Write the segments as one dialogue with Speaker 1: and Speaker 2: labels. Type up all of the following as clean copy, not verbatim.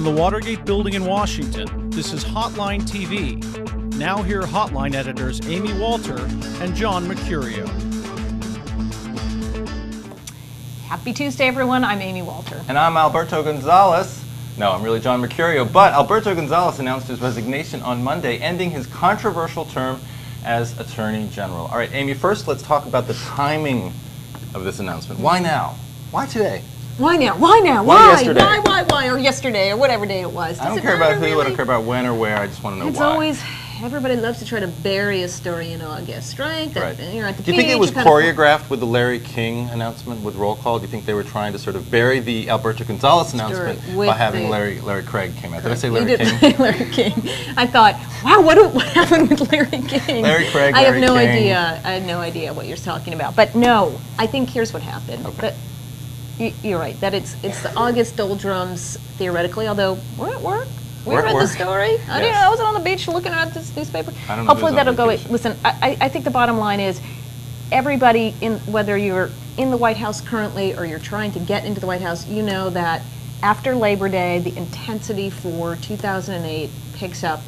Speaker 1: the Watergate Building in Washington, this is Hotline TV. Now here are Hotline editors Amy Walter and John Mercurio.
Speaker 2: Happy Tuesday, everyone. I'm Amy Walter.
Speaker 3: And I'm Alberto Gonzalez. No, I'm really John Mercurio. But Alberto Gonzalez announced his resignation on Monday, ending his controversial term as Attorney General. All right, Amy, first let's talk about the timing of this announcement. Why now? Why today?
Speaker 2: Why now? Why now?
Speaker 3: Why yesterday?
Speaker 2: Why? Or yesterday, or whatever day it was.
Speaker 3: I don't care about who, I don't care about when or where, I just want to know why.
Speaker 2: It's always, everybody loves to try to bury a story in August, right?
Speaker 3: Right.
Speaker 2: You're at the
Speaker 3: Do you think it was
Speaker 2: beach,
Speaker 3: choreographed with the Larry King announcement with roll call? Do you think they were trying to sort of bury the Alberto Gonzalez announcement by having Larry Craig came out? Did I say Larry King?
Speaker 2: Larry King. I thought, wow, what happened with Larry King?
Speaker 3: Larry Craig,
Speaker 2: I have
Speaker 3: Larry
Speaker 2: no
Speaker 3: King.
Speaker 2: idea. I have no idea what you're talking about. But no, I think here's what happened.
Speaker 3: Okay.
Speaker 2: You're right, that it's the August doldrums, theoretically, although we're at work. We read the story. I wasn't on the beach looking at this newspaper.
Speaker 3: I don't know.
Speaker 2: Hopefully that'll go. Listen, I think the bottom line is everybody, whether you're in the White House currently or you're trying to get into the White House, you know that after Labor Day, the intensity for 2008 picks up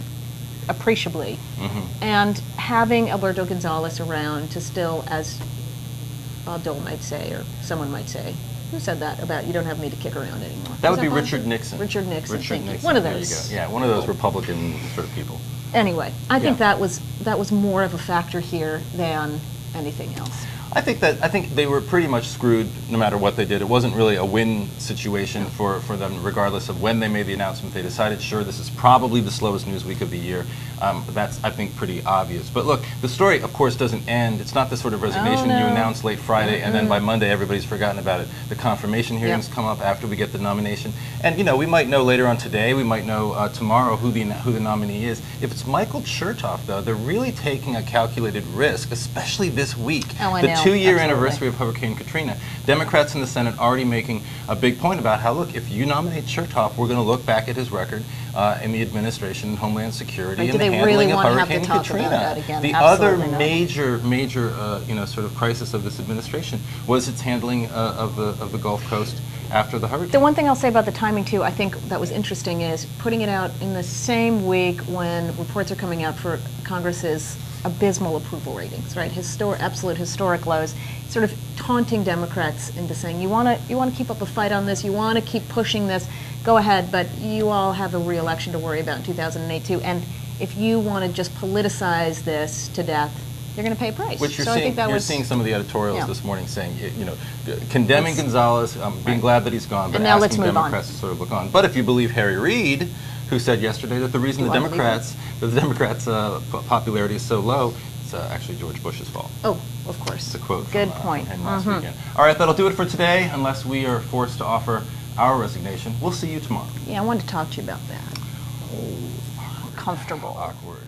Speaker 2: appreciably. Mm-hmm. And having Alberto Gonzalez around to still, as Bob Dole might say, or someone might say, who said that about you don't have me to kick around anymore?
Speaker 3: That would be Richard Nixon.
Speaker 2: Richard Nixon.
Speaker 3: Richard Nixon.
Speaker 2: One of
Speaker 3: There
Speaker 2: those.
Speaker 3: you go. Yeah, one of those Republican sort of people.
Speaker 2: Anyway, I think that was more of a factor here than anything else.
Speaker 3: I think they were pretty much screwed no matter what they did. It wasn't really a win situation for them, regardless of when they made the announcement. They decided, sure, this is probably the slowest news week of the year. That's, I think, pretty obvious. But look, the story, of course, doesn't end. It's not the sort of resignation you announce late Friday and then by Monday everybody's forgotten about it. The confirmation hearings come up after we get the nomination. And, you know, we might know later on today, we might know tomorrow who the nominee is. If it's Michael Chertoff, though, they're really taking a calculated risk, especially this week.
Speaker 2: Oh, I know.
Speaker 3: The 2-year anniversary of Hurricane Katrina. Democrats in the Senate already making a big point about how, look, if you nominate Chertoff, we're going to look back at his record in the administration and Homeland Security and the handling of Hurricane Katrina. The other major sort of crisis of this administration was its handling of the Gulf Coast after the hurricane.
Speaker 2: The one thing I'll say about the timing, too, I think that was interesting is putting it out in the same week when reports are coming out for Congress's abysmal approval ratings, right? Absolute historic lows, sort of taunting Democrats into saying, you want to keep up a fight on this, you want to keep pushing this, go ahead, but you all have a re-election to worry about in 2008 too, and if you want to just politicize this to death, you're going to pay a price.
Speaker 3: Which you're seeing some of the editorials this morning saying, you know, condemning Gonzalez, being glad that he's gone, but asking Democrats to sort of look on. But if you believe Harry Reid, who said yesterday that the reason the Democrats' popularity is so low, it's actually George Bush's fault.
Speaker 2: Oh, of course.
Speaker 3: It's a quote
Speaker 2: Good
Speaker 3: from
Speaker 2: point.
Speaker 3: last weekend. All right, that'll do it for today, unless we are forced to offer our resignation. We'll see you tomorrow.
Speaker 2: Yeah, I wanted to talk to you about that.
Speaker 3: Oh,
Speaker 2: Comfortable.
Speaker 3: awkward.